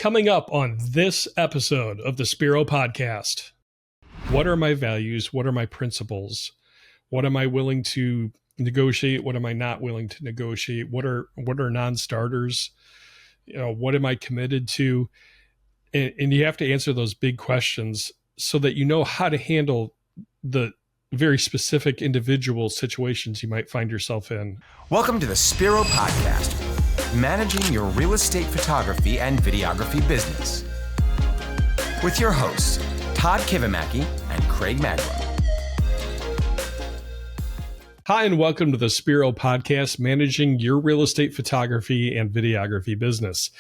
Coming up on this episode of the Spiro podcast, what are my values? What are my principles? What am I willing to negotiate? What am I not willing to negotiate? What are non-starters? What am I committed to? And you have to answer those big questions so that you know how to handle the very specific individual situations you might find yourself in. Welcome to the Spiro podcast, managing your real estate photography and videography business. With your hosts, Todd Kivimaki and Craig Magwell. Hi, and welcome to the Spiro podcast, managing your real estate photography and videography business.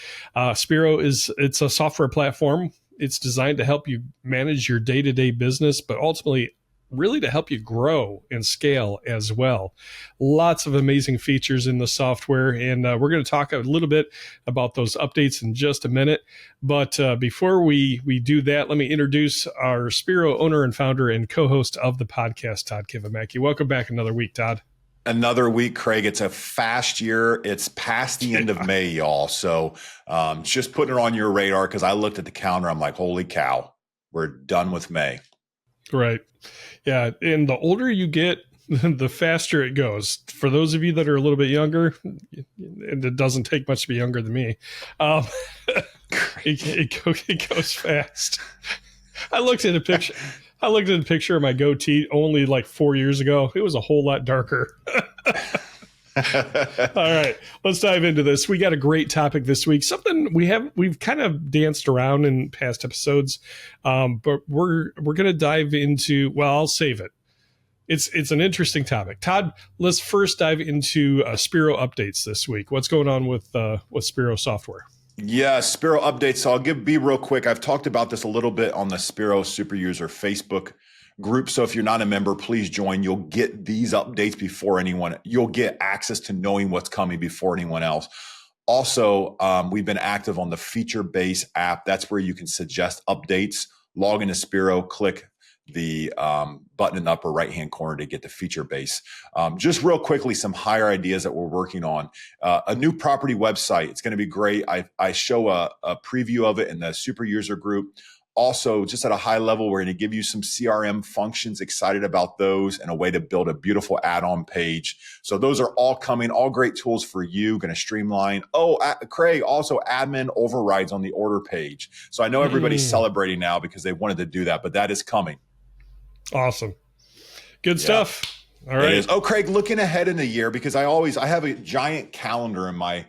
Spiro it's a software platform. It's designed to help you manage your day-to-day business, but ultimately really to help you grow and scale as well. Lots of amazing features in the software, and we're going to talk a little bit about those updates in just a minute. But before we do that, let me introduce our Spiro owner and founder and co-host of the podcast, Todd Kivimaki. Welcome back another week, Todd. Another week, Craig. It's a fast year. It's past the end of May, y'all. So just putting it on your radar because I looked at the calendar. I'm like, holy cow, we're done with May. Right. Yeah. And the older you get, the faster it goes. For those of you that are a little bit younger, and it doesn't take much to be younger than me, it goes fast. I looked at a picture of my goatee only like 4 years ago. It was a whole lot darker. All right, let's dive into this. We got a great topic this week. Something we've kind of danced around in past episodes, but we're going to dive into. Well, I'll save it. It's an interesting topic. Todd, let's first dive into Spiro updates this week. What's going on with Spiro software? Yeah, Spiro updates. So I'll be real quick. I've talked about this a little bit on the Spiro Super User Facebook group. So if you're not a member, please join. You'll get these updates before anyone. You'll get access to knowing what's coming before anyone else. Also, we've been active on the feature-based app. That's where you can suggest updates. Log into Spiro, click the button in the upper right-hand corner to get the feature base. Just real quickly, some higher ideas that we're working on. A new property website. It's going to be great. I show a preview of it in the super user group. Also, just at a high level, we're going to give you some CRM functions, excited about those, and a way to build a beautiful add-on page. So those are all coming, all great tools for you, going to streamline. Craig, also admin overrides on the order page. So I know everybody's celebrating now because they wanted to do that, but that is coming. Awesome. Good stuff. All right. It is. Oh, Craig, looking ahead in the year, because I have a giant calendar in my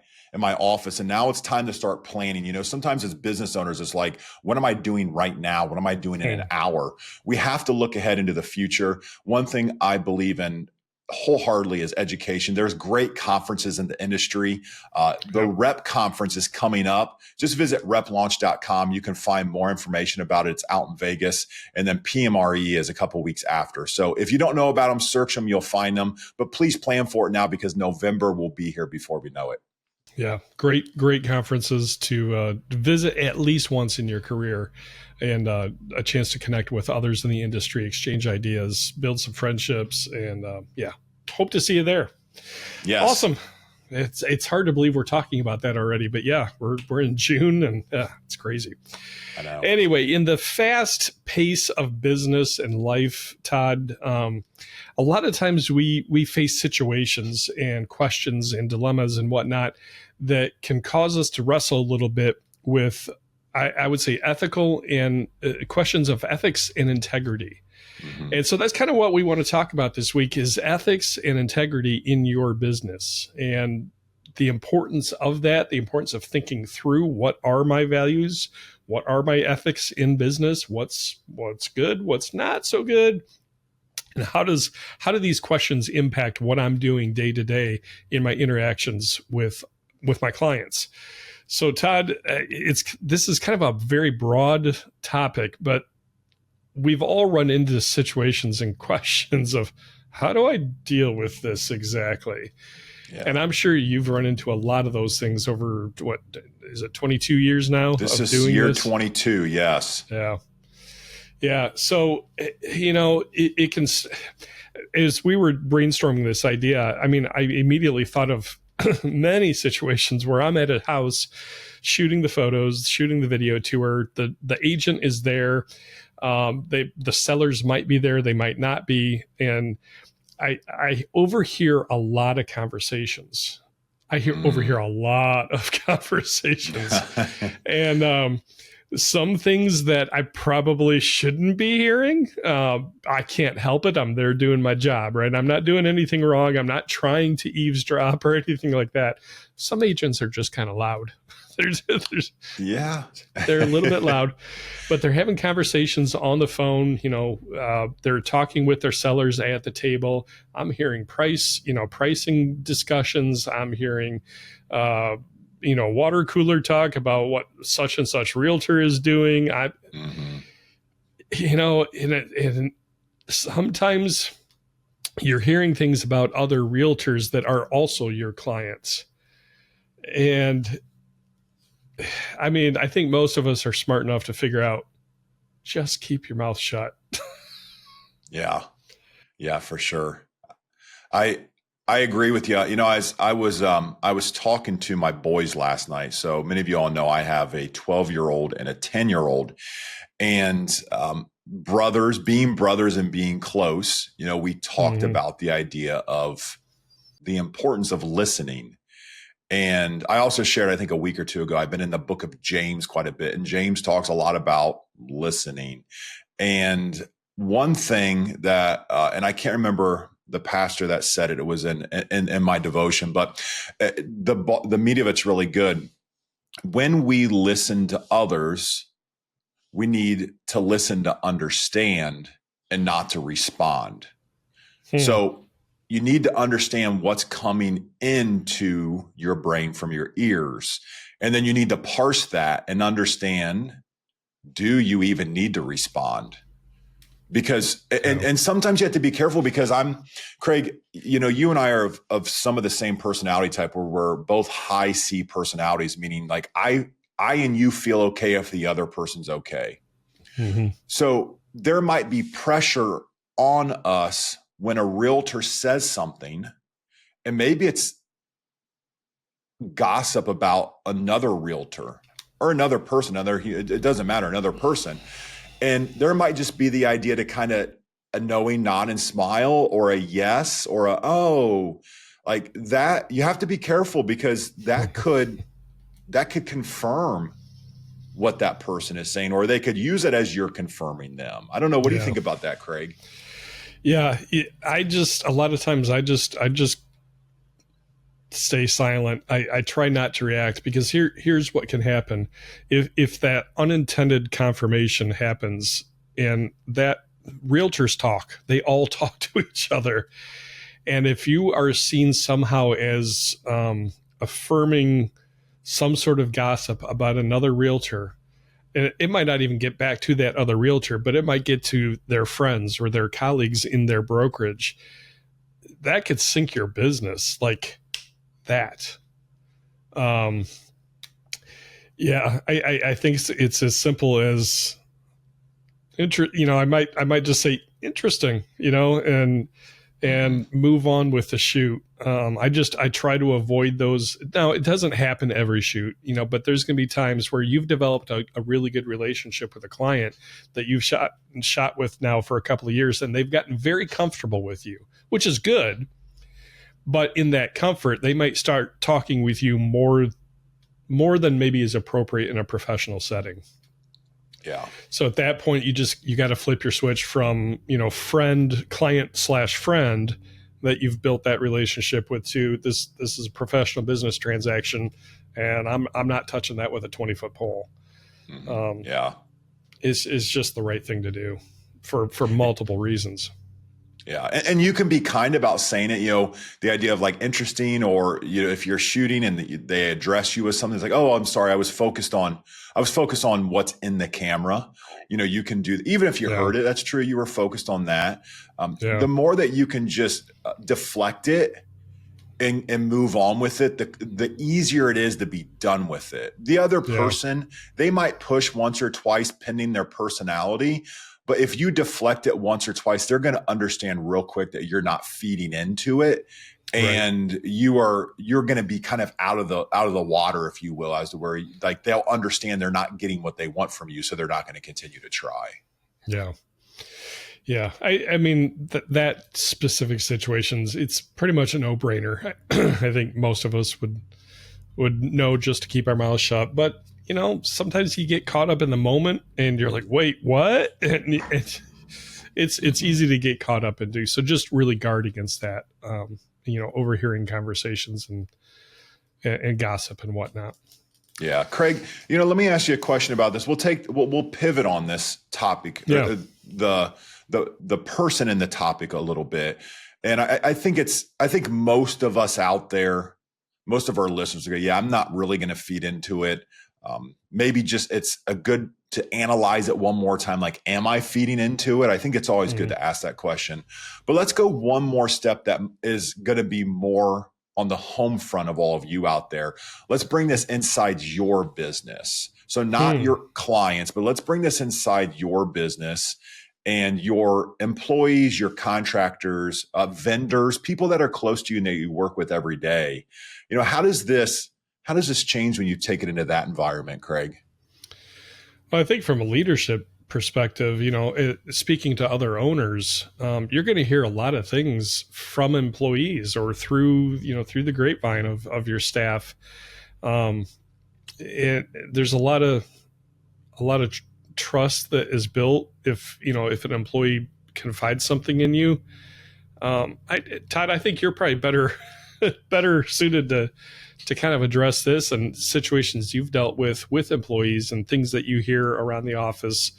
office, and now it's time to start planning. Sometimes as business owners, it's like, what am I doing right now? What am I doing in an hour? We have to look ahead into the future. One thing I believe in wholeheartedly is education. There's great conferences in the industry. The Rep conference is coming up. Just visit replaunch.com. You can find more information about it. It's out in Vegas. And then PMRE is a couple weeks after. So if you don't know about them, search them, you'll find them. But please plan for it now because November will be here before we know it. Yeah, great conferences to visit at least once in your career, and a chance to connect with others in the industry, exchange ideas, build some friendships, and hope to see you there. Yes. Awesome. It's hard to believe we're talking about that already, but yeah, we're in June, and it's crazy. I know. Anyway, in the fast pace of business and life, Todd, a lot of times we face situations and questions and dilemmas and whatnot that can cause us to wrestle a little bit with, I would say, ethical and questions of ethics and integrity. Mm-hmm. And so that's kind of what we want to talk about this week is ethics and integrity in your business and the importance of that, the importance of thinking through what are my values, what are my ethics in business, what's good, what's not so good, and how do these questions impact what I'm doing day to day in my interactions with my clients. So Todd, this is kind of a very broad topic, but we've all run into situations and questions of how do I deal with this exactly? Yeah. And I'm sure you've run into a lot of those things over, what is it, 22 years now? This is year 22, yes. Yeah. Yeah. So, it can, as we were brainstorming this idea, I mean, I immediately thought of many situations where I'm at a house shooting the photos, shooting the video tour. The agent is there. The sellers might be there, they might not be, and I overhear a lot of conversations. Overhear a lot of conversations, and some things that I probably shouldn't be hearing. I can't help it. I'm there doing my job, right? I'm not doing anything wrong. I'm not trying to eavesdrop or anything like that. Some agents are just kind of loud. Yeah, they're a little bit loud, but they're having conversations on the phone. They're talking with their sellers at the table. I'm hearing pricing discussions. I'm hearing, water cooler talk about what such and such realtor is doing. And sometimes you're hearing things about other realtors that are also your clients. And I mean, I think most of us are smart enough to figure out, just keep your mouth shut. Yeah, for sure. I agree with you. As I was talking to my boys last night. So many of you all know I have a 12-year-old and a 10-year-old, and being brothers and being close. We talked about the idea of the importance of listening. And I also shared, I think a week or two ago, I've been in the book of James quite a bit, and James talks a lot about listening. And one thing that, and I can't remember the pastor that said it, it was in my devotion, but the meat of it's really good. When we listen to others, we need to listen to understand and not to respond. So you need to understand what's coming into your brain from your ears. And then you need to parse that and understand, do you even need to respond? Because, and sometimes you have to be careful, because Craig, you and I are of some of the same personality type, where we're both high C personalities, meaning like I and you feel okay if the other person's okay. Mm-hmm. So there might be pressure on us when a realtor says something, and maybe it's gossip about another realtor or another person, it doesn't matter, another person. And there might just be the idea to kind of a knowing nod and smile, or a yes, or a, oh, like that. You have to be careful, because that could confirm what that person is saying, or they could use it as you're confirming them. I don't know. What do you think about that, Craig? Yeah, a lot of times I just stay silent. I try not to react, because here's what can happen. If that unintended confirmation happens, and that realtors talk, they all talk to each other. And if you are seen somehow as affirming some sort of gossip about another realtor, and it might not even get back to that other realtor, but it might get to their friends or their colleagues in their brokerage, that could sink your business like that. I think it's as simple as, I might just say interesting, and move on with the shoot. I try to avoid those. Now, it doesn't happen every shoot, but there's going to be times where you've developed a really good relationship with a client that you've shot with now for a couple of years, and they've gotten very comfortable with you, which is good. But in that comfort, they might start talking with you more than maybe is appropriate in a professional setting. Yeah. So at that point, you got to flip your switch from, client/friend that you've built that relationship with, to this is a professional business transaction, and I'm not touching that with a 20-foot pole. Mm-hmm. Is just the right thing to do for multiple reasons. Yeah. And you can be kind about saying it, the idea of like interesting, or, if you're shooting and they address you with something, it's like, oh, I'm sorry, I was focused on what's in the camera. You can do, even if you heard it, that's true. You were focused on that. The more that you can just deflect it and move on with it, the easier it is to be done with it. The other person, they might push once or twice pending their personality. But if you deflect it once or twice, they're going to understand real quick that you're not feeding into it. and you're going to be kind of out of the water, if you will, as to where like they'll understand they're not getting what they want from you, so they're not going to continue to try. Yeah. Yeah. I mean, that specific situations, it's pretty much a no-brainer. I think most of us would know just to keep our mouths shut. But, sometimes you get caught up in the moment and you're like, wait, what? And it's easy to get caught up and do. So just really guard against that, overhearing conversations and gossip and whatnot. Yeah. Craig, let me ask you a question about this. We'll pivot on this topic, the person in the topic a little bit. And I think most of us out there, most of our listeners go, yeah, I'm not really going to feed into it. Maybe just it's a good to analyze it one more time. Like, am I feeding into it? I think it's always good to ask that question. But let's go one more step that is going to be more on the home front of all of you out there. Let's bring this inside your business. So not your clients, but let's bring this inside your business and your employees, your contractors, vendors, people that are close to you and that you work with every day. How does this change when you take it into that environment, Craig? Well, I think from a leadership perspective, speaking to other owners, you're going to hear a lot of things from employees or through the grapevine of your staff. There's a lot of trust that is built if an employee confides something in you. Todd, I think you're probably better suited to kind of address this and situations you've dealt with employees and things that you hear around the office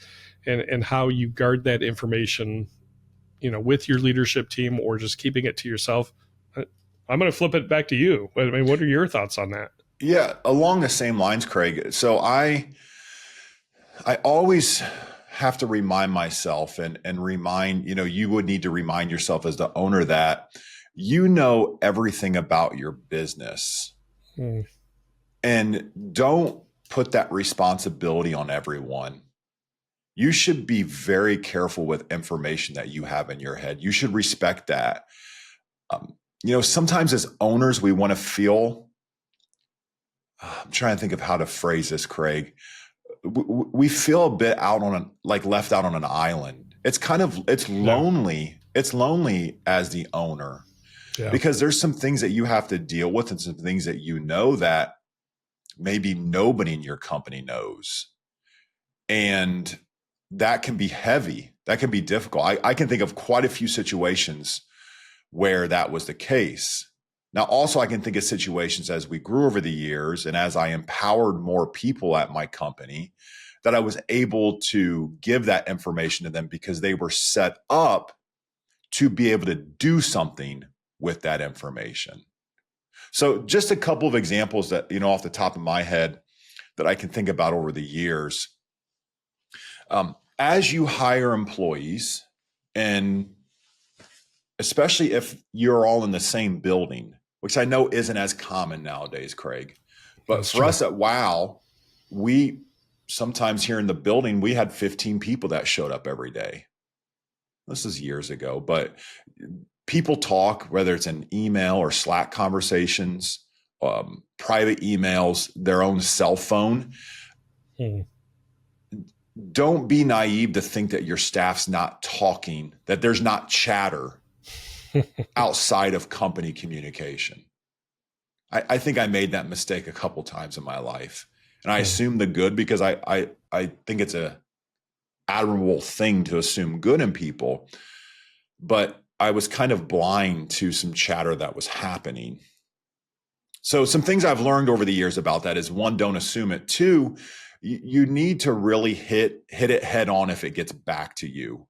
and how you guard that information, with your leadership team or just keeping it to yourself. I'm going to flip it back to you. I mean, what are your thoughts on that? Yeah, along the same lines, Craig. So I always have to remind myself and remind, you would need to remind yourself as the owner that everything about your business. And don't put that responsibility on everyone. You should be very careful with information that you have in your head. You should respect that. Sometimes as owners, we want to feel, I'm trying to think of how to phrase this, Craig. We feel a bit left out on an island. It's lonely. It's lonely as the owner. Yeah. Because there's some things that you have to deal with and some things that that maybe nobody in your company knows. And that can be heavy. That can be difficult. I can think of quite a few situations where that was the case. Now, also, I can think of situations as we grew over the years and as I empowered more people at my company that I was able to give that information to them because they were set up to be able to do something with that information. So just a couple of examples that, off the top of my head that I can think about over the years. As you hire employees, and especially if you're all in the same building, which I know isn't as common nowadays, Craig, but That's for us at WOW, we sometimes here in the building, we had 15 people that showed up every day. This is years ago, but people talk, whether it's an email or Slack conversations, private emails, their own cell phone. Don't be naive to think that your staff's not talking, that there's not chatter outside of company communication. I think I made that mistake a couple times in my life. And I assume the good because I think it's a admirable thing to assume good in people. But I was kind of blind to some chatter that was happening. So some things I've learned over the years about that is, one, don't assume it. Two, you need to really hit it head on if it gets back to you.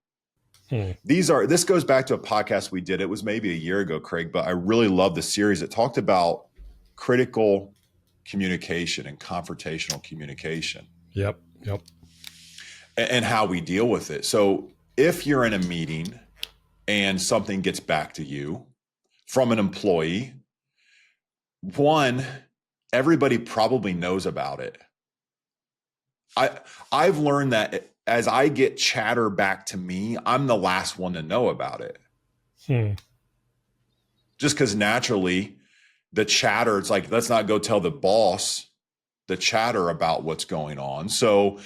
This goes back to a podcast we did. It was maybe a year ago, Craig, but I really love the series. It talked about critical communication and confrontational communication. Yep. And how we deal with it. So if you're in a meeting and something gets back to you from an employee, one, everybody probably knows about it. I've learned that as I get chatter back to me, I'm the last one to know about it. just because naturally the chatter, it's like, let's not go tell the boss the chatter about what's going on. So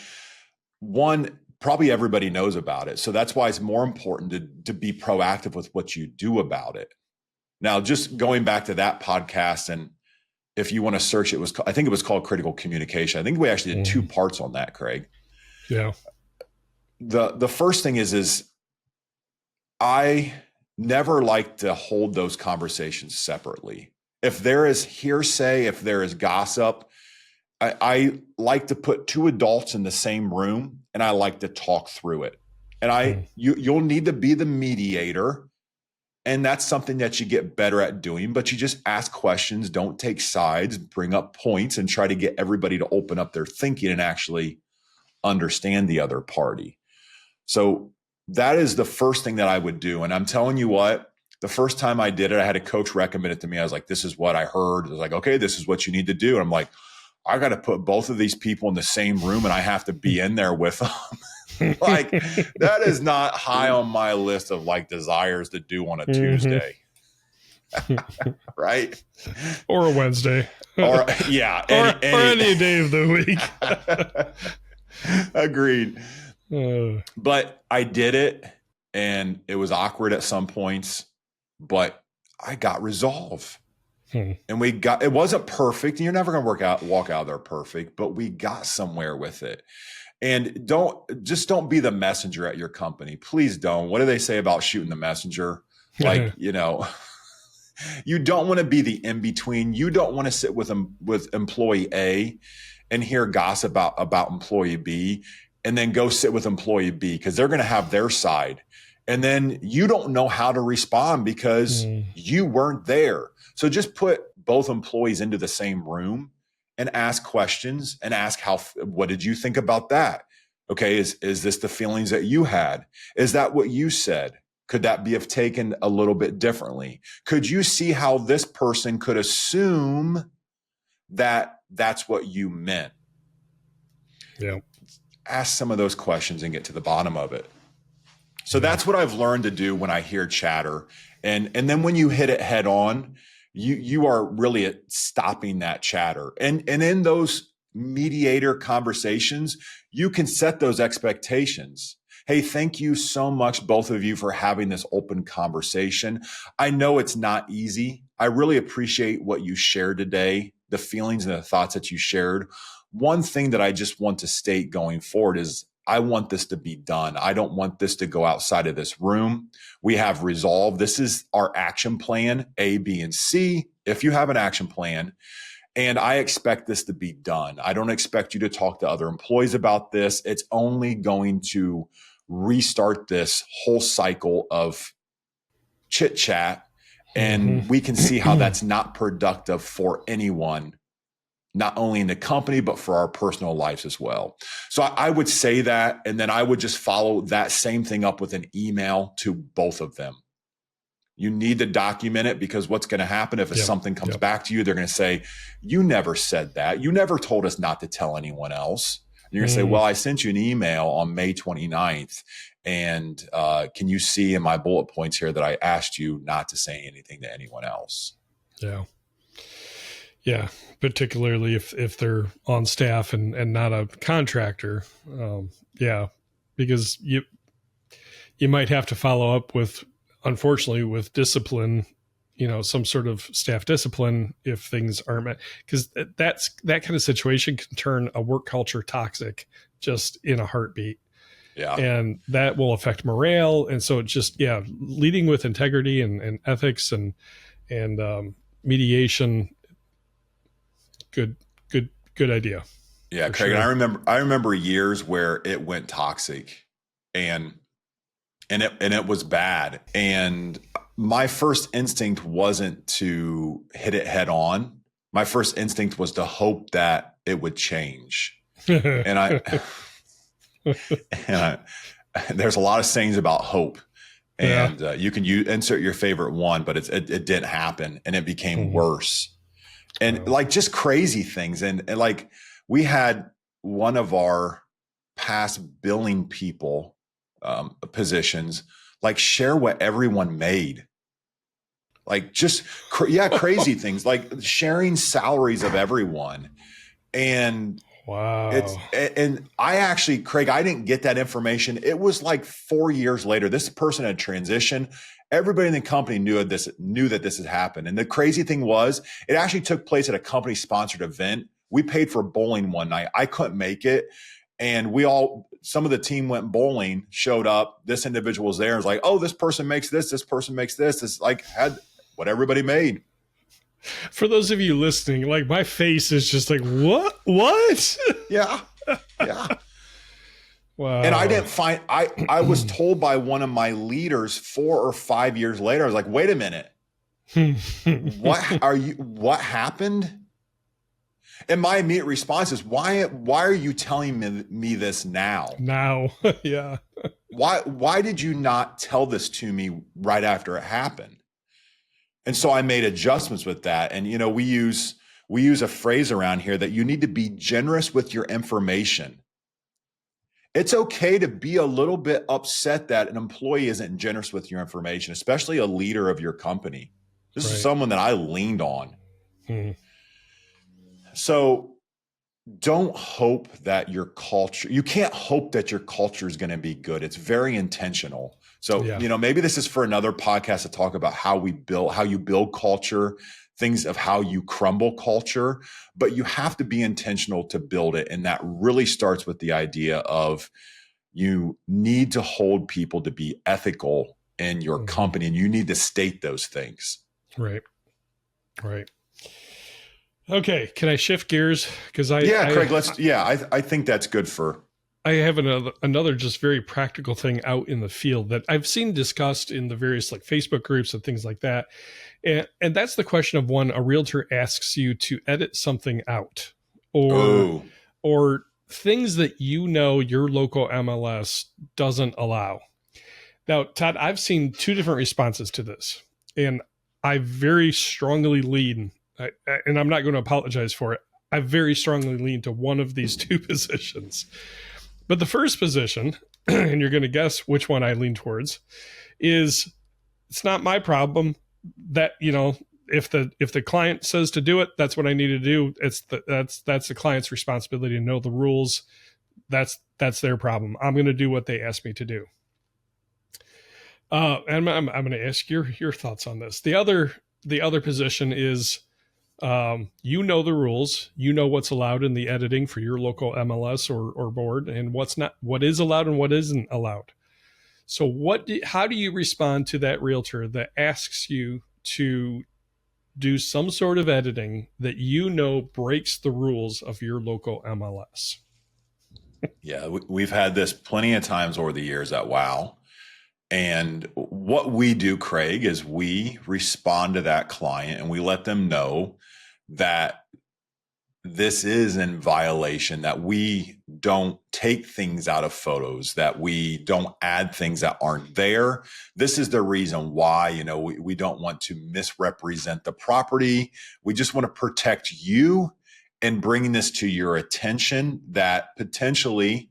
one, probably everybody knows about it. So that's why it's more important to be proactive with what you do about it. Now, just going back to that podcast, and if you want to search it, I think it was called Critical Communication. I think we actually did 2 parts on that, Craig. Yeah. The first thing is I never like to hold those conversations separately. If there is hearsay, if there is gossip, I like to put 2 adults in the same room and I like to talk through it. And you'll need to be the mediator. And that's something that you get better at doing, but you just ask questions, don't take sides, bring up points, and try to get everybody to open up their thinking and actually understand the other party. So that is the first thing that I would do. And I'm telling you what, the first time I did it, I had a coach recommend it to me. I was like, this is what I heard. I was like, okay, this is what you need to do. And I'm like, I got to put both of these people in the same room and I have to be in there with them. Like, that is not high on my list of like desires to do on a Tuesday. Right? Or a Wednesday. Or yeah. Or any day of the week. Agreed. But I did it and it was awkward at some points, but I got resolve. And it wasn't perfect. You're never going to walk out there perfect, but we got somewhere with it. And don't be the messenger at your company. Please don't. What do they say about shooting the messenger? Like, you don't want to be the in-between. You don't want to sit with employee A and hear gossip about employee B and then go sit with employee B because they're going to have their side. And then you don't know how to respond because you weren't there. So just put both employees into the same room and ask questions and ask what did you think about that? Okay. Is this the feelings that you had? Is that what you said? Could that be have taken a little bit differently? Could you see how this person could assume that that's what you meant? Yeah. Ask some of those questions and get to the bottom of it. So that's what I've learned to do when I hear chatter. And then when you hit it head on, you are really at stopping that chatter. And in those mediator conversations, you can set those expectations. Hey, thank you so much, both of you, for having this open conversation. I know it's not easy. I really appreciate what you shared today, the feelings and the thoughts that you shared. One thing that I just want to state going forward is I want this to be done. I don't want this to go outside of this room. We have resolved. This is our action plan, A, B, and C. If you have an action plan, and I expect this to be done. I don't expect you to talk to other employees about this. It's only going to restart this whole cycle of chit chat. And we can see how that's not productive for anyone, not only in the company, but for our personal lives as well. So I would say that, and then I would just follow that same thing up with an email to both of them. You need to document it because what's going to happen if something comes back to you, they're going to say, you never said that. You never told us not to tell anyone else. And you're going to say, well, I sent you an email on May 29th. And can you see in my bullet points here that I asked you not to say anything to anyone else? Yeah. Yeah. Particularly if they're on staff and not a contractor. Because you might have to follow up with, unfortunately, with discipline, some sort of staff discipline if things aren't met, because that kind of situation can turn a work culture toxic just in a heartbeat. Yeah. And that will affect morale. And so it's just, leading with integrity and ethics and mediation. Good idea. Yeah, Craig. Sure. And I remember years where it went toxic and it was bad. And my first instinct wasn't to hit it head on. My first instinct was to hope that it would change. And there's a lot of sayings about hope, and you can insert your favorite one, but it didn't happen, and it became worse. And like just crazy things. And like we had one of our past billing people positions, like share what everyone made. like just crazy things, like sharing salaries of everyone. And Wow. and I actually, Craig, I didn't get that information. It was like 4 years later. This person had transitioned. Everybody in the company knew that this had happened. And the crazy thing was, it actually took place at a company sponsored event. We paid for bowling one night. I couldn't make it. And some of the team went bowling, showed up. This individual was there and was like, oh, this person makes this person makes this. It's like had what everybody made. For those of you listening, like my face is just like, what? Yeah. Wow. And I didn't find, I was told by one of my leaders 4 or 5 years later, I was like, wait a minute. What happened? And my immediate response is, why are you telling me this now? Now. Yeah. Why did you not tell this to me right after it happened? And so I made adjustments with that. And, you know, we use a phrase around here that you need to be generous with your information. It's okay to be a little bit upset that an employee isn't generous with your information, especially a leader of your company. This is someone that I leaned on. So don't hope that you can't hope that your culture is going to be good. It's very intentional. So, you know, maybe this is for another podcast to talk about how you build culture, things of how you crumble culture, but you have to be intentional to build it. And that really starts with the idea of you need to hold people to be ethical in your company, and you need to state those things. Right. Okay. Can I shift gears? Cause Craig, I think that's good for, I have another just very practical thing out in the field that I've seen discussed in the various like Facebook groups and things like that. And that's the question of when a realtor asks you to edit something out or things that your local MLS doesn't allow. Now, Todd, I've seen 2 different responses to this, and I very strongly lean, and I'm not going to apologize for it, I very strongly lean to one of these 2 positions. But the first position, and you're going to guess which one I lean towards, is it's not my problem that, you know, if the client says to do it, that's what I need to do. That's the client's responsibility to know the rules. That's their problem. I'm going to do what they ask me to do. And I'm going to ask your thoughts on this. The other position is, you know the rules, you know what's allowed in the editing for your local MLS or board, and what is allowed and what isn't allowed. So how do you respond to that realtor that asks you to do some sort of editing that you know breaks the rules of your local MLS? Yeah, we've had this plenty of times over the years at WOW. And what we do, Craig, is we respond to that client and we let them know that this is in violation, that we don't take things out of photos, that we don't add things that aren't there. This is the reason why, you know, we don't want to misrepresent the property. We just want to protect you and bringing this to your attention that potentially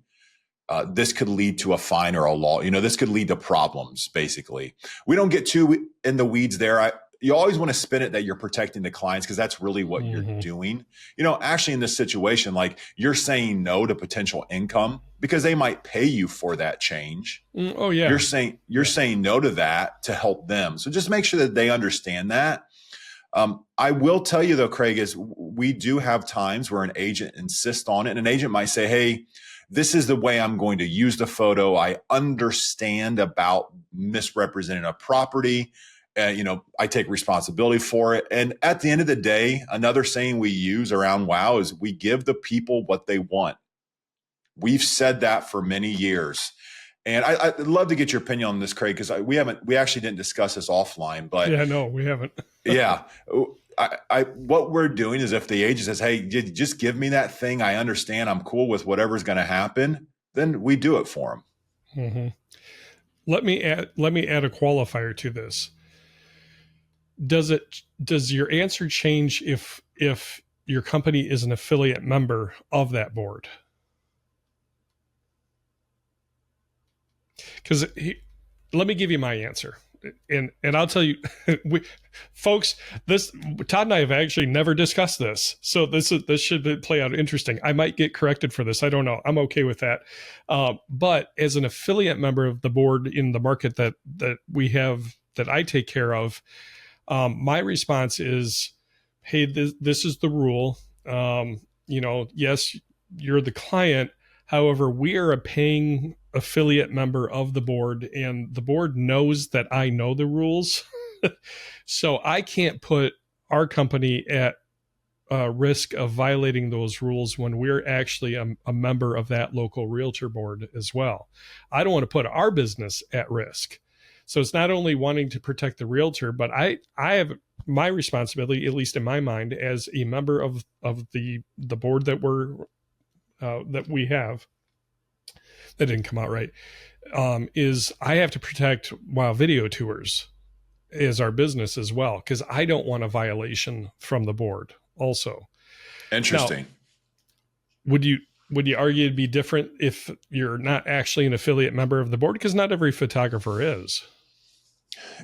this could lead to a fine or a law. You know, this could lead to problems, basically. We don't get too in the weeds there. You always want to spin it that you're protecting the clients because that's really what you're doing. You know, actually in this situation, like you're saying no to potential income because they might pay you for that change. Oh yeah. You're saying no to that to help them. So just make sure that they understand that. I will tell you though, Craig, is we do have times where an agent insists on it, and an agent might say, hey, this is the way I'm going to use the photo. I understand about misrepresenting a property. You know, I take responsibility for it. And at the end of the day, another saying we use around WOW is we give the people what they want. We've said that for many years. And I'd love to get your opinion on this, Craig, because we actually didn't discuss this offline, but yeah, no, we haven't. Yeah. What we're doing is if the agent says, hey, just give me that thing, I understand, I'm cool with whatever's going to happen, then we do it for them. Mm-hmm. Let me add a qualifier to this. Does your answer change if your company is an affiliate member of that board? Because let me give you my answer. and I'll tell you, folks, this Todd and I have actually never discussed this, so this should play out interesting. I might get corrected for this. I don't know. I'm okay with that. But as an affiliate member of the board in the market that we have, that I take care of, my response is, hey, this is the rule. Yes, you're the client. However, we are a paying affiliate member of the board, and the board knows that I know the rules. So I can't put our company at risk of violating those rules when we're actually a member of that local realtor board as well. I don't want to put our business at risk. So it's not only wanting to protect the realtor, but I have my responsibility, at least in my mind, as a member of the board that that we have. That didn't come out right. Is I have to protect Wow Video Tours as our business as well, because I don't want a violation from the board also. Interesting. Now, would you argue it'd be different if you're not actually an affiliate member of the board? Because not every photographer is.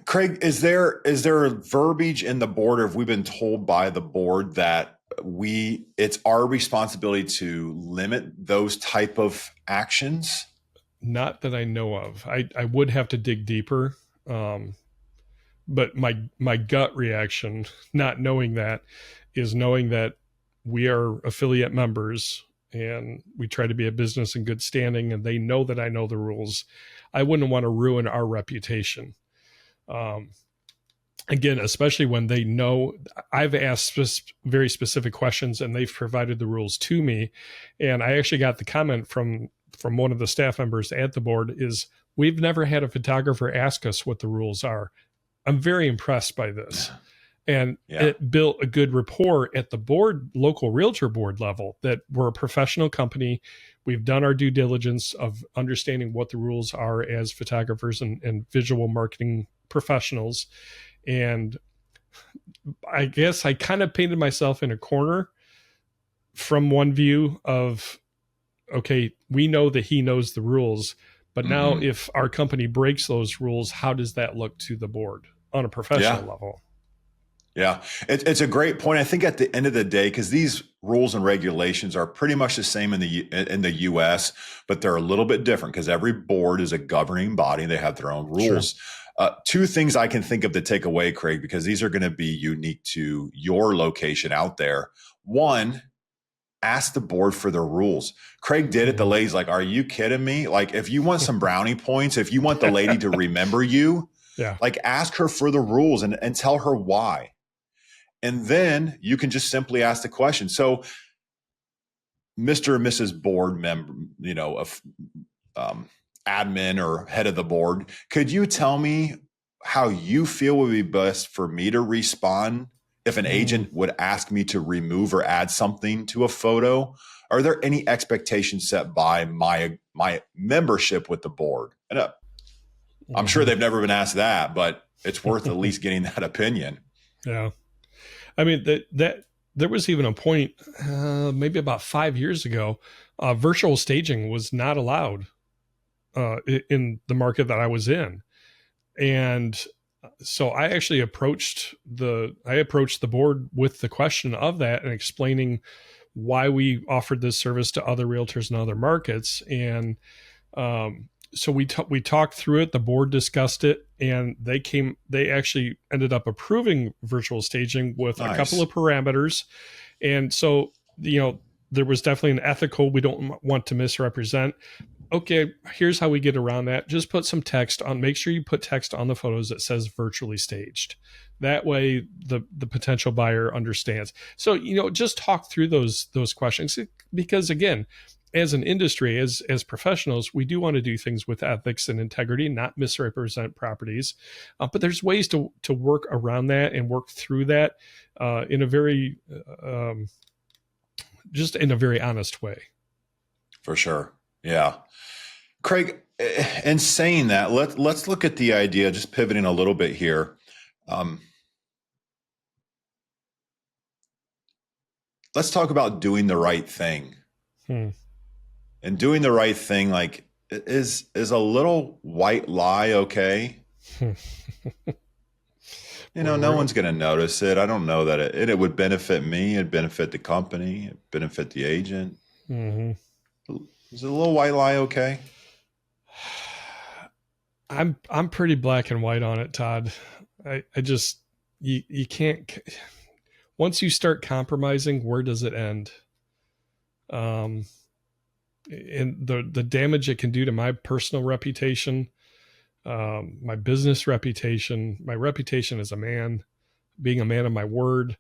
Craig, is there a verbiage in the board, or have we been told by the board that it's our responsibility to limit those type of actions? Not that I know of. I would have to dig deeper. But my gut reaction, not knowing that, is knowing that we are affiliate members and we try to be a business in good standing, and they know that I know the rules. I wouldn't want to ruin our reputation. Again, especially when they know I've asked very specific questions and they've provided the rules to me. And I actually got the comment from one of the staff members at the board is, we've never had a photographer ask us what the rules are. I'm very impressed by this. And it built a good rapport at the board, local realtor board level, that we're a professional company. We've done our due diligence of understanding what the rules are as photographers and visual marketing professionals. And I guess I kind of painted myself in a corner from one view of, okay, we know that he knows the rules, but now if our company breaks those rules, how does that look to the board on a professional level? Yeah, it's a great point. I think at the end of the day, because these rules and regulations are pretty much the same in the U.S., but they're a little bit different because every board is a governing body. They have their own rules. Sure. Two things I can think of to take away, Craig, because these are going to be unique to your location out there. One, ask the board for their rules. Craig did it. The lady's like, are you kidding me? Like, if you want some brownie points, if you want the lady to remember you, like, ask her for the rules and tell her why. And then you can just simply ask the question. So, Mr. and Mrs. Board member, admin or head of the board, could you tell me how you feel would be best for me to respond if an agent would ask me to remove or add something to a photo? Are there any expectations set by my membership with the board? And I'm sure they've never been asked that, but it's worth at least getting that opinion. Yeah. I mean, that there was even a point, maybe about 5 years ago, virtual staging was not allowed in the market that I was in. And so I actually approached the board with the question of that and explaining why we offered this service to other realtors in other markets. And so we talked through it. The board discussed it, and they actually ended up approving virtual staging with a couple of parameters. And so, there was definitely an ethical, we don't want to misrepresent. Okay, here's how we get around that. Just put some text on, make sure you put text on the photos that says virtually staged. That way the potential buyer understands. So, just talk through those questions, because again, as an industry, as professionals, we do want to do things with ethics and integrity, not misrepresent properties. But there's ways to work around that and work through that in a very, just in a very honest way. For sure. Yeah. Craig, in saying that, let's look at the idea, just pivoting a little bit here. Let's talk about doing the right thing. And doing the right thing, like, is a little white lie okay? No one's going to notice it. I don't know that it would benefit me. It'd benefit the company. It'd benefit the agent. Mm-hmm. Is it a little white lie okay? I'm pretty black and white on it, Todd. I just you can't, once you start compromising, where does it end? And the damage it can do to my personal reputation, my business reputation, my reputation as a man, being a man of my word.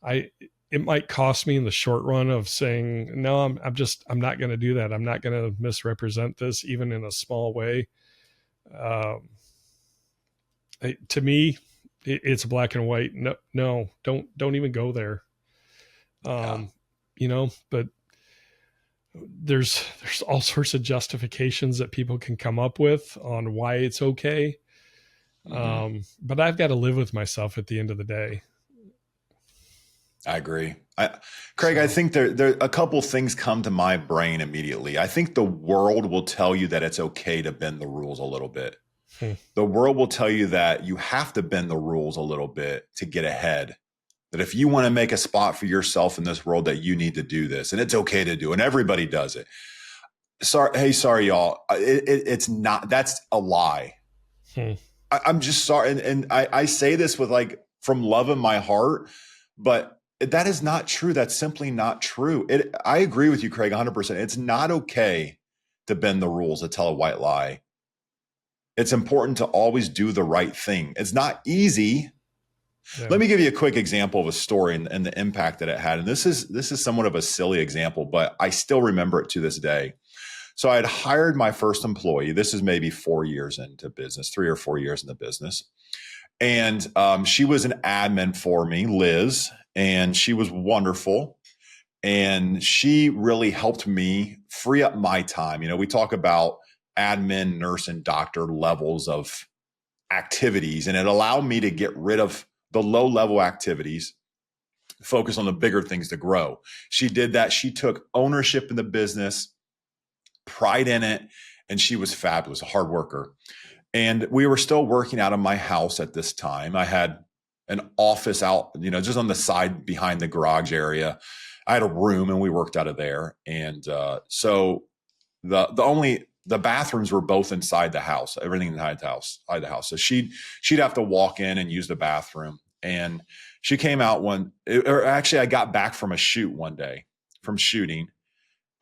It might cost me in the short run of saying, no, I'm not going to do that. I'm not going to misrepresent this, even in a small way. To me, it's black and white. No, don't even go there. But there's all sorts of justifications that people can come up with on why it's okay. But I've got to live with myself at the end of the day. I agree. Craig, I think there a couple things come to my brain immediately. I think the world will tell you that it's okay to bend the rules a little bit. The world will tell you that you have to bend the rules a little bit to get ahead. That if you want to make a spot for yourself in this world, that you need to do this, and it's okay to do, and everybody does it. Sorry, y'all. It's not. That's a lie. I'm just sorry, and I say this with from love in my heart, but that is not true. That's simply not true. I agree with you, Craig, 100%. It's not okay to bend the rules, to tell a white lie. It's important to always do the right thing. It's not easy. Yeah. Let me give you a quick example of a story and the impact that it had. And this is somewhat of a silly example, but I still remember it to this day. So I had hired my first employee. This is maybe 4 years into business, 3 or 4 years in the business. And she was an admin for me, Liz, and she was wonderful. And she really helped me free up my time. We talk about admin, nurse, and doctor levels of activities, and it allowed me to get rid of the low-level activities, focus on the bigger things to grow. She did that. She took ownership in the business, pride in it, and she was fabulous, a hard worker. And we were still working out of my house at this time. I had an office out, just on the side behind the garage area. I had a room, and we worked out of there. And so the bathrooms were both inside the house, everything inside the house. So she'd have to walk in and use the bathroom. And she came out I got back from a shoot one day from shooting.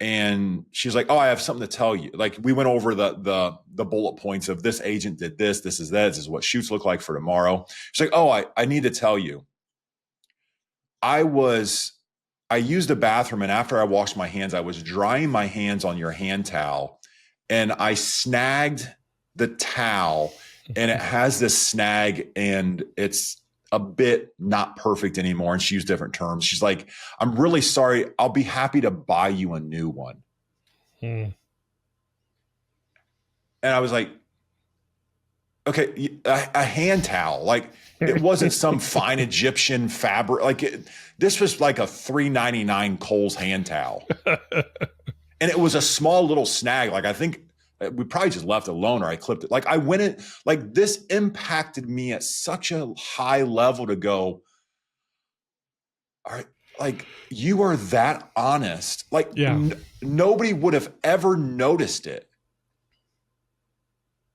And she's like, oh, I have something to tell you. Like, we went over the bullet points of this agent did this is that, this is what shoots look like for tomorrow. She's like, oh, I need to tell you. I used the bathroom, and after I washed my hands, I was drying my hands on your hand towel, and I snagged the towel, and it has this snag, and it's a bit not perfect anymore. And she used different terms. She's like, I'm really sorry. I'll be happy to buy you a new one. And I was like, okay, a hand towel. Like, it wasn't some fine Egyptian fabric. This was like a $3.99 Kohl's hand towel. And it was a small little snag. I think we probably just left it alone, or I clipped it. I went in, this impacted me at such a high level to go, all right, you are that honest. Nobody would have ever noticed it.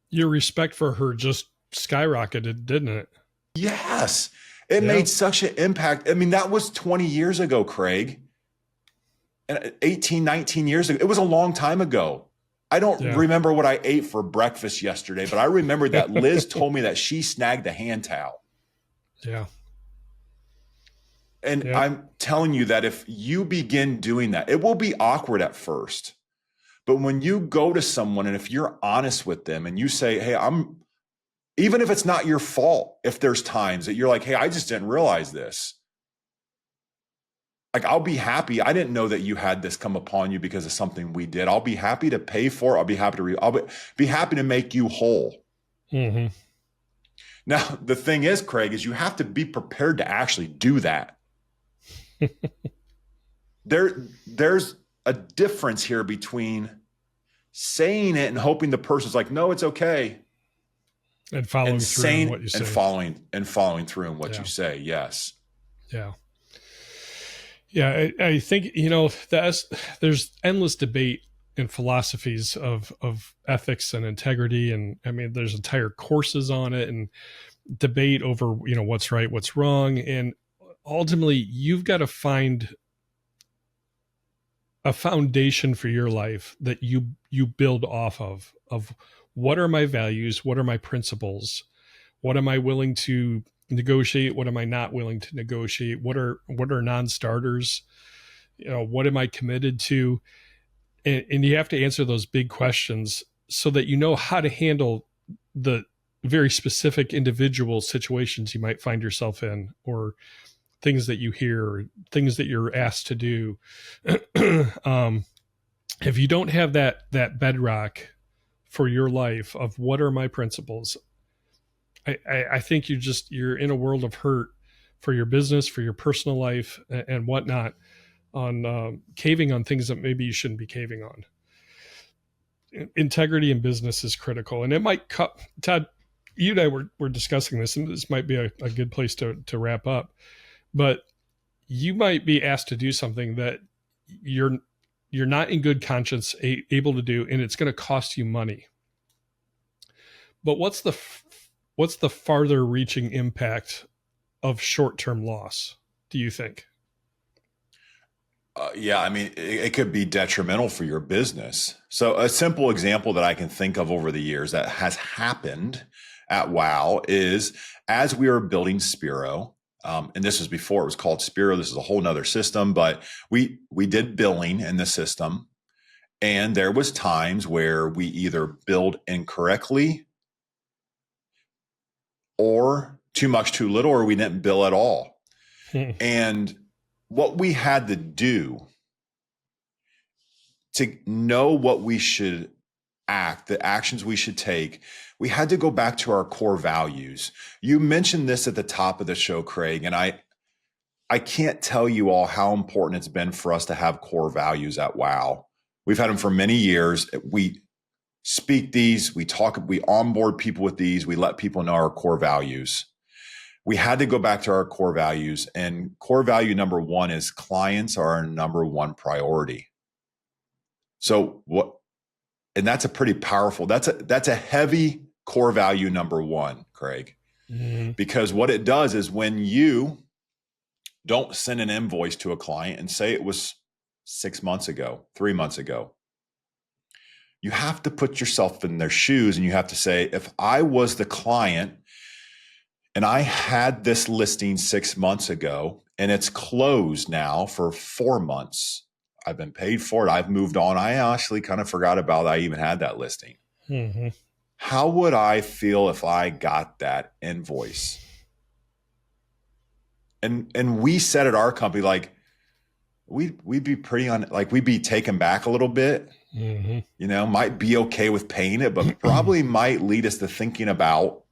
Your respect for her just skyrocketed, didn't it? Yes. It made such an impact. I mean, that was 20 years ago, Craig. And 18, 19 years ago. It was a long time ago. I don't remember what I ate for breakfast yesterday, but I remember that Liz told me that she snagged the hand towel. Yeah. And I'm telling you that if you begin doing that, it will be awkward at first. But when you go to someone, and if you're honest with them and you say, hey, even if it's not your fault, if there's times that you're like, hey, I just didn't realize this. I'll be happy. I didn't know that you had this come upon you because of something we did. I'll be happy to pay for it. I'll be happy to make you whole. Mm-hmm. Now, the thing is, Craig, is you have to be prepared to actually do that. There's a difference here between saying it and hoping the person's like, no, it's okay. And following through on what you say. And following through on what Yeah. you say. Yes. Yeah. Yeah. I think, there's endless debate in philosophies of ethics and integrity. And I mean, there's entire courses on it and debate over, what's right, what's wrong. And ultimately you've got to find a foundation for your life that you build off of what are my values? What are my principles? What am I willing to negotiate? What am I not willing to negotiate? What are non-starters? What am I committed to? And you have to answer those big questions so that you know how to handle the very specific individual situations you might find yourself in, or things that you hear, or things that you're asked to do. If you don't have that bedrock for your life of what are my principles, I think you're in a world of hurt for your business, for your personal life, and whatnot, on caving on things that maybe you shouldn't be caving on. Integrity in business is critical, and it might cut. Todd, you and I were discussing this, and this might be a good place to wrap up. But you might be asked to do something that you're not in good conscience able to do, and it's going to cost you money. But what's the farther reaching impact of short-term loss, do you think? Yeah, I mean, it could be detrimental for your business. So a simple example that I can think of over the years that has happened at WOW is, as we were building Spiro, and this was before it was called Spiro. This is a whole nother system, but we did billing in the system. And there was times where we either billed incorrectly or too much, too little, or we didn't bill at all. And what we had to do to know what we should the actions we should take, we had to go back to our core values. You mentioned this at the top of the show, Craig, and I can't tell you all how important it's been for us to have core values at WOW. We've had them for many years. We speak these, we onboard people with these, we let people know our core values. We had to go back to our core values, and core value number one is clients are our number one priority. So and that's a pretty powerful, that's a heavy core value number one, Craig, because what it does is when you don't send an invoice to a client and say it was 6 months ago, 3 months ago, you have to put yourself in their shoes and you have to say, if I was the client and I had this listing 6 months ago and it's closed now for 4 months, I've been paid for it, I've moved on, I actually kind of forgot about I even had that listing. Mm-hmm. How would I feel if I got that invoice? And we said at our company, like, we'd be we'd be taken back a little bit, might be okay with paying it, but probably might lead us to thinking about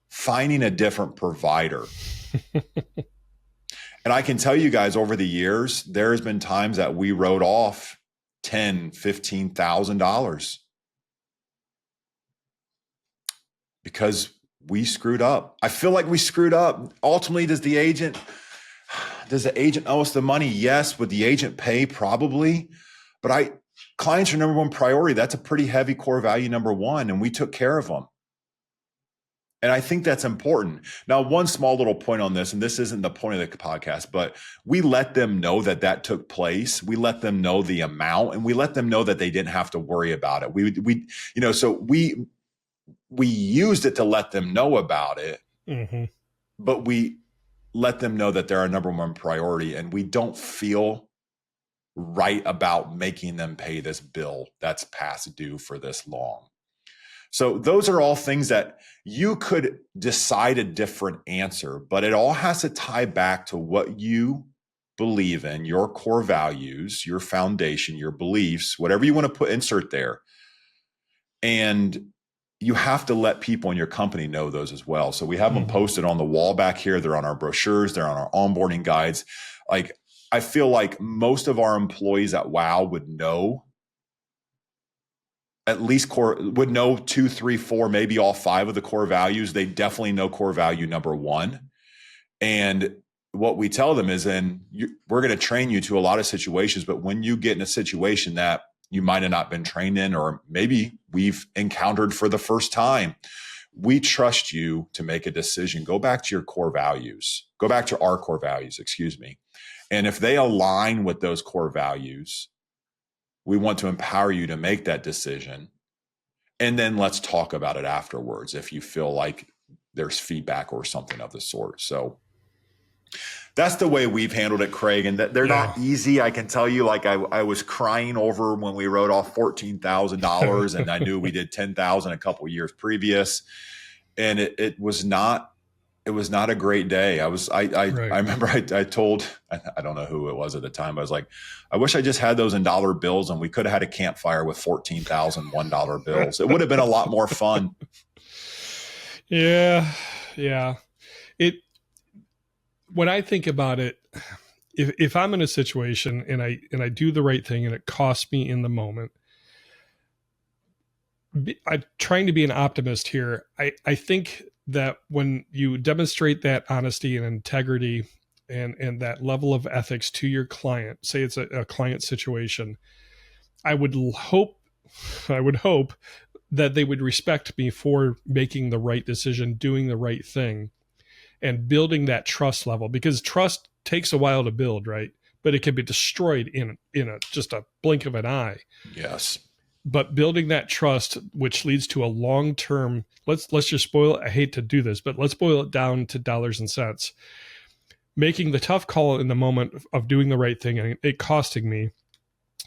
finding a different provider. And I can tell you guys, over the years, there's been times that we wrote off $10,000, $15,000 because we screwed up. I feel like we screwed up. Ultimately, does the agent owe us the money? Yes. Would the agent pay? Probably. But clients are number one priority. That's a pretty heavy core value number one, and we took care of them. And I think that's important. Now, one small little point on this, and this isn't the point of the podcast, but we let them know that took place. We let them know the amount, and we let them know that they didn't have to worry about it. So we used it to let them know about it, but we let them know that they're our number one priority, and we don't feel right about making them pay this bill that's past due for this long. So those are all things that you could decide a different answer, but it all has to tie back to what you believe in, your core values, your foundation, your beliefs, whatever you want to insert there. And you have to let people in your company know those as well. So we have them posted on the wall back here. They're on our brochures. They're on our onboarding guides. Like, I feel like most of our employees at WOW would know at least would know 2, 3, 4, maybe all 5 of the core values. They definitely know core value number 1. And what we tell them is we're going to train you to a lot of situations, but when you get in a situation that you might have not been trained in, or maybe we've encountered for the first time, we trust you to make a decision. Go back to your core values. Go back to our core values, excuse me. And if they align with those core values, we want to empower you to make that decision. And then let's talk about it afterwards if you feel like there's feedback or something of the sort. So that's the way we've handled it, Craig. And they're not easy. I can tell you, like I was crying over when we wrote off $14,000 and I knew we did 10,000 a couple of years previous. And it was not a great day. I remember I told, I don't know who it was at the time. I was like, I wish I just had those in dollar bills and we could have had a campfire with 14,000 $1 bills. It would have been a lot more fun. Yeah. When I think about it, if I'm in a situation and I do the right thing and it costs me in the moment, I'm trying to be an optimist here. I think that when you demonstrate that honesty and integrity and that level of ethics to your client, say it's a client situation, I would hope that they would respect me for making the right decision, doing the right thing, and building that trust level, because trust takes a while to build, right? But it can be destroyed in just a blink of an eye. Yes. But building that trust, which leads to a long-term, let's just boil it. I hate to do this, but let's boil it down to dollars and cents. Making the tough call in the moment of doing the right thing and it costing me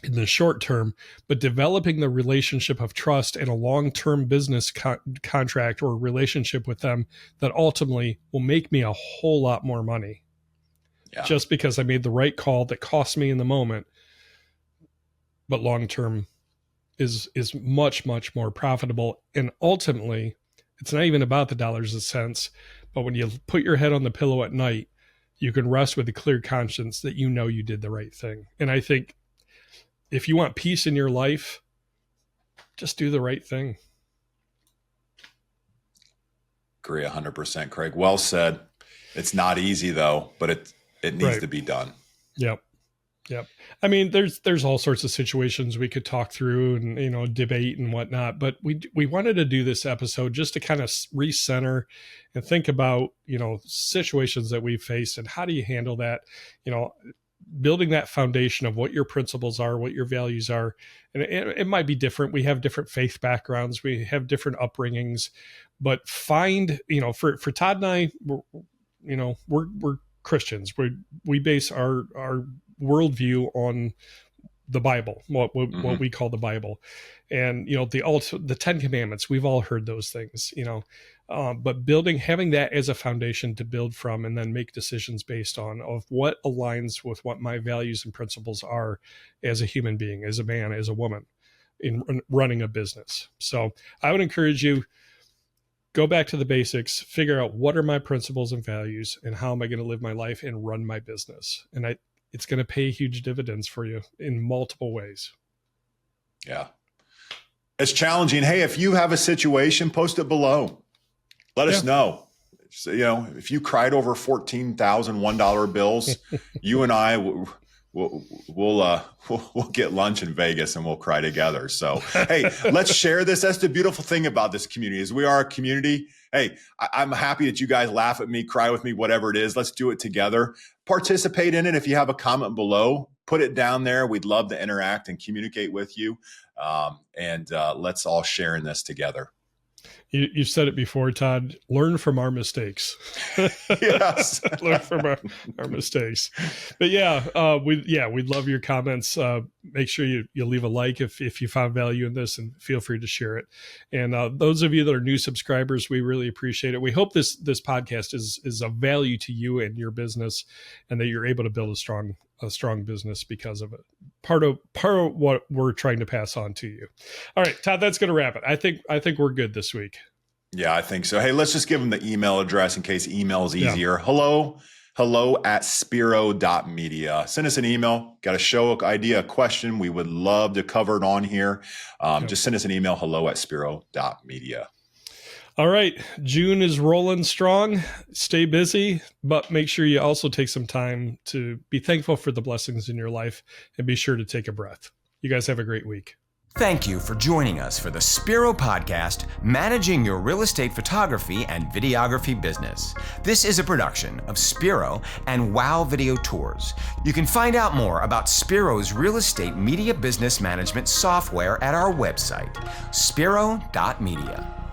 in the short term, but developing the relationship of trust and a long-term business contract or relationship with them that ultimately will make me a whole lot more money. Yeah. Just because I made the right call that cost me in the moment, but long-term is much, much more profitable. And ultimately, it's not even about the dollars and cents, but when you put your head on the pillow at night, you can rest with a clear conscience that you know you did the right thing. And I think if you want peace in your life, just do the right thing. Agree 100%, Craig. Well said. It's not easy though, but it needs to be done. Yep. I mean, there's all sorts of situations we could talk through and, debate and whatnot, but we wanted to do this episode just to kind of recenter and think about, situations that we've faced and how do you handle that, building that foundation of what your principles are, what your values are. And it might be different. We have different faith backgrounds. We have different upbringings, but find, for Todd and I, we're Christians. We base our worldview on the Bible, what we call the Bible. And, the 10 Commandments, we've all heard those things, but having that as a foundation to build from and then make decisions based on of what aligns with what my values and principles are as a human being, as a man, as a woman in running a business. So I would encourage you, go back to the basics, figure out what are my principles and values and how am I going to live my life and run my business. And it's going to pay huge dividends for you in multiple ways. Yeah. It's challenging. Hey, if you have a situation, post it below. Let us know. So, if you cried over $14,000 $1 bills, you and I we'll get lunch in Vegas and we'll cry together. So, hey, let's share this. That's the beautiful thing about this community is we are a community. Hey, I'm happy that you guys laugh at me, cry with me, whatever it is. Let's do it together. Participate in it. If you have a comment below, put it down there. We'd love to interact and communicate with you. And let's all share in this together. You've said it before, Todd. Learn from our mistakes. Yes, learn from our mistakes. But we'd love your comments. Make sure you leave a like if you found value in this, and feel free to share it. And those of you that are new subscribers, we really appreciate it. We hope this podcast is of value to you and your business, and that you're able to build a strong business because of it. Part of what we're trying to pass on to you. All right, Todd, that's going to wrap it. I think we're good this week. Yeah, I think so. Hey, let's just give them the email address in case email is easier. Yeah. hello@spiro.media. Send us an email. Got a show idea, a question? We would love to cover it on here. Just send us an email, hello@spiro.media. All right. June is rolling strong. Stay busy, but make sure you also take some time to be thankful for the blessings in your life and be sure to take a breath. You guys have a great week. Thank you for joining us for the Spiro Podcast, Managing Your Real Estate Photography and Videography Business. This is a production of Spiro and Wow Video Tours. You can find out more about Spiro's real estate media business management software at our website, spiro.media.